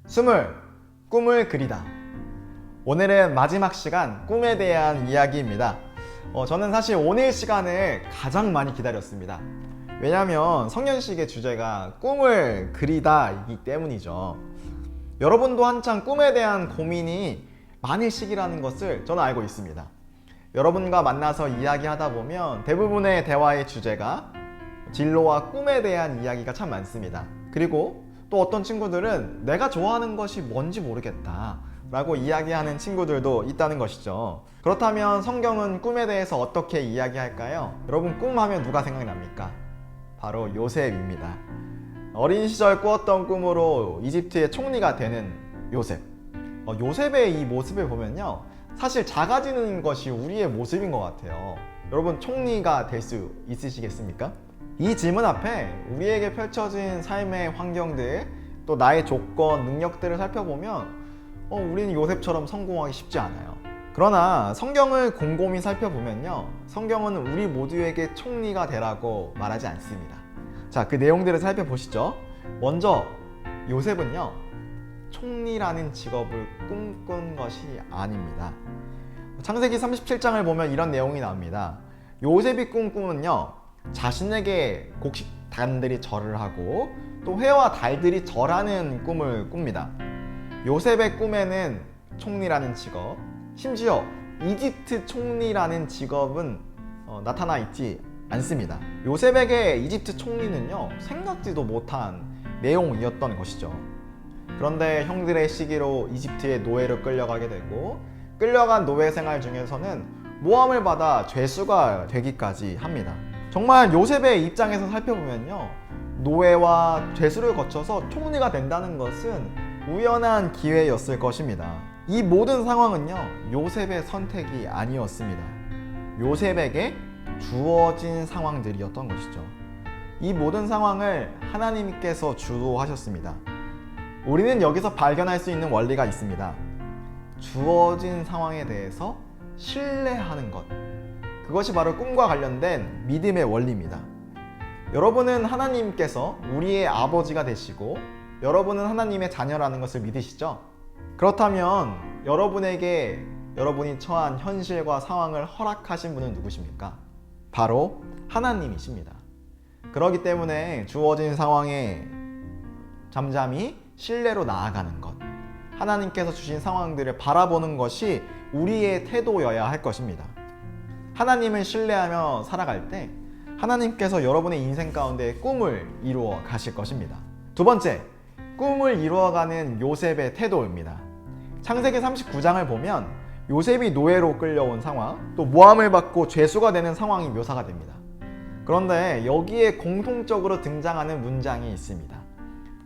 스물 꿈을 그리다. 오늘은 마지막 시간 꿈에 대한 이야기입니다. 저는 사실 오늘 시간을 가장 많이 기다렸습니다. 왜냐하면 성년식의 주제가 꿈을 그리다이기 때문이죠. 여러분도 한창 꿈에 대한 고민이 많을 시기라는 것을 저는 알고 있습니다. 여러분과 만나서 이야기하다 보면 대부분의 대화의 주제가 진로와 꿈에 대한 이야기가 참 많습니다. 그리고 또 어떤 친구들은 내가 좋아하는 것이 뭔지 모르겠다 라고 이야기하는 친구들도 있다는 것이죠. 그렇다면 성경은 꿈에 대해서 어떻게 이야기할까요? 여러분, 꿈하면 누가 생각납니까? 바로 요셉입니다. 어린 시절 꾸었던 꿈으로 이집트의 총리가 되는 요셉. 요셉의 이 모습을 보면요, 사실 작아지는 것이 우리의 모습인 것 같아요. 여러분, 총리가 될 수 있으시겠습니까? 이 질문 앞에 우리에게 펼쳐진 삶의 환경들, 또 나의 조건, 능력들을 살펴보면 우리는 요셉처럼 성공하기 쉽지 않아요. 그러나 성경을 곰곰이 살펴보면요, 성경은 우리 모두에게 총리가 되라고 말하지 않습니다. 자, 그 내용들을 살펴보시죠. 먼저 요셉은요, 총리라는 직업을 꿈꾼 것이 아닙니다. 창세기 37장을 보면 이런 내용이 나옵니다. 요셉이 꾼 꿈은요, 자신에게 곡식단들이 절을 하고 또 해와 달들이 절하는 꿈을 꿉니다. 요셉의 꿈에는 총리라는 직업, 심지어 이집트 총리라는 직업은 나타나 있지 않습니다. 요셉에게 이집트 총리는요, 생각지도 못한 내용이었던 것이죠. 그런데 형들의 시기로 이집트의 노예로 끌려가게 되고, 끌려간 노예 생활 중에서는 모함을 받아 죄수가 되기까지 합니다. 정말 요셉의 입장에서 살펴보면요, 노예와 죄수를 거쳐서 총리가 된다는 것은 우연한 기회였을 것입니다. 이 모든 상황은요, 요셉의 선택이 아니었습니다. 요셉에게 주어진 상황들이었던 것이죠. 이 모든 상황을 하나님께서 주도하셨습니다. 우리는 여기서 발견할 수 있는 원리가 있습니다. 주어진 상황에 대해서 신뢰하는 것, 그것이 바로 꿈과 관련된 믿음의 원리입니다. 여러분은 하나님께서 우리의 아버지가 되시고 여러분은 하나님의 자녀라는 것을 믿으시죠? 그렇다면 여러분에게 여러분이 처한 현실과 상황을 허락하신 분은 누구십니까? 바로 하나님이십니다. 그렇기 때문에 주어진 상황에 잠잠히 신뢰로 나아가는 것, 하나님께서 주신 상황들을 바라보는 것이 우리의 태도여야 할 것입니다. 하나님을 신뢰하며 살아갈 때 하나님께서 여러분의 인생 가운데 꿈을 이루어 가실 것입니다. 두 번째, 꿈을 이루어가는 요셉의 태도입니다. 창세기 39장을 보면 요셉이 노예로 끌려온 상황, 또 모함을 받고 죄수가 되는 상황이 묘사가 됩니다. 그런데 여기에 공통적으로 등장하는 문장이 있습니다.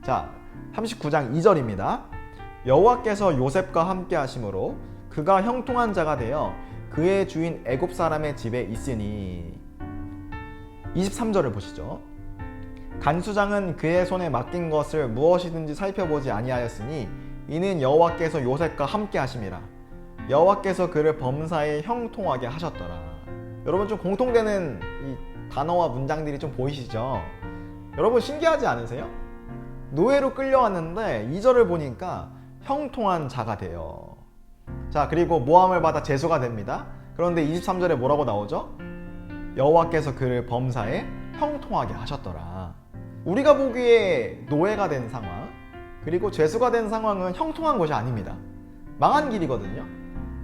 자, 39장 2절입니다. 여호와께서 요셉과 함께 하심으로 그가 형통한 자가 되어 그의 주인 애굽 사람의 집에 있으니. 23절을 보시죠. 간수장은 그의 손에 맡긴 것을 무엇이든지 살펴보지 아니하였으니 이는 여호와께서 요셉과 함께 하심이라. 여호와께서 그를 범사에 형통하게 하셨더라. 여러분, 좀 공통되는 이 단어와 문장들이 좀 보이시죠? 여러분, 신기하지 않으세요? 노예로 끌려왔는데 2절을 보니까 형통한 자가 돼요. 자, 그리고 모함을 받아 죄수가 됩니다. 그런데 23절에 뭐라고 나오죠? 여호와께서 그를 범사에 형통하게 하셨더라. 우리가 보기에 노예가 된 상황, 그리고 죄수가 된 상황은 형통한 것이 아닙니다. 망한 길이거든요.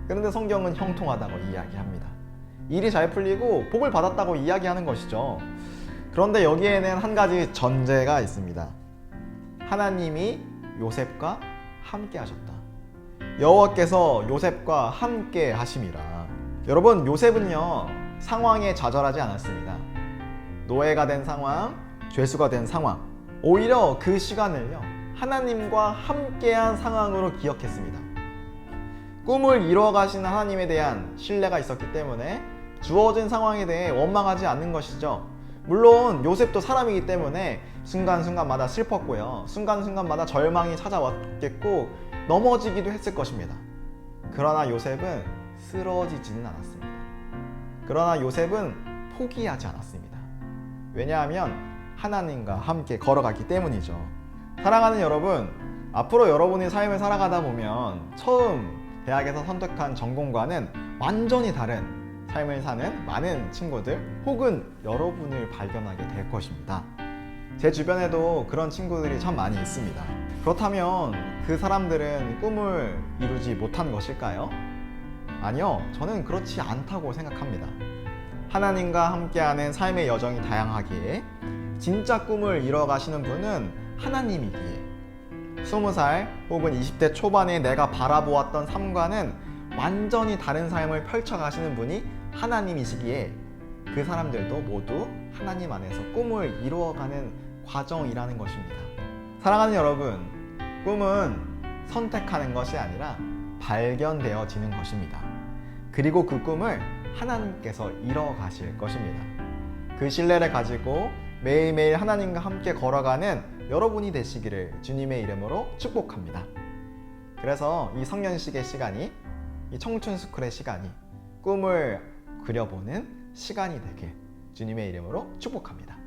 그런데 성경은 형통하다고 이야기합니다. 일이 잘 풀리고 복을 받았다고 이야기하는 것이죠. 그런데 여기에는 한 가지 전제가 있습니다. 하나님이 요셉과 함께 하셨다. 여호와께서 요셉과 함께 하심이라. 여러분, 요셉은요, 상황에 좌절하지 않았습니다. 노예가 된 상황, 죄수가 된 상황, 오히려 그 시간을요, 하나님과 함께한 상황으로 기억했습니다. 꿈을 이루어가시는 하나님에 대한 신뢰가 있었기 때문에 주어진 상황에 대해 원망하지 않는 것이죠. 물론 요셉도 사람이기 때문에 순간순간마다 슬펐고요, 순간순간마다 절망이 찾아왔겠고 넘어지기도 했을 것입니다. 그러나 요셉은 쓰러지지는 않았습니다. 그러나 요셉은 포기하지 않았습니다. 왜냐하면 하나님과 함께 걸어갔기 때문이죠. 사랑하는 여러분, 앞으로 여러분이 삶을 살아가다 보면 처음 대학에서 선택한 전공과는 완전히 다른 삶을 사는 많은 친구들 혹은 여러분을 발견하게 될 것입니다. 제 주변에도 그런 친구들이 참 많이 있습니다. 그렇다면 그 사람들은 꿈을 이루지 못한 것일까요? 아니요, 저는 그렇지 않다고 생각합니다. 하나님과 함께하는 삶의 여정이 다양하기에 진짜 꿈을 이뤄가시는 분은 하나님이기에 20살 혹은 20대 초반에 내가 바라보았던 삶과는 완전히 다른 삶을 펼쳐가시는 분이 하나님이시기에 그 사람들도 모두 하나님 안에서 꿈을 이루어가는 과정이라는 것입니다. 사랑하는 여러분, 꿈은 선택하는 것이 아니라 발견되어지는 것입니다. 그리고 그 꿈을 하나님께서 이뤄가실 것입니다. 그 신뢰를 가지고 매일매일 하나님과 함께 걸어가는 여러분이 되시기를 주님의 이름으로 축복합니다. 그래서 이 성년식의 시간이, 이 청춘스쿨의 시간이 꿈을 그려보는 시간이 되길 주님의 이름으로 축복합니다.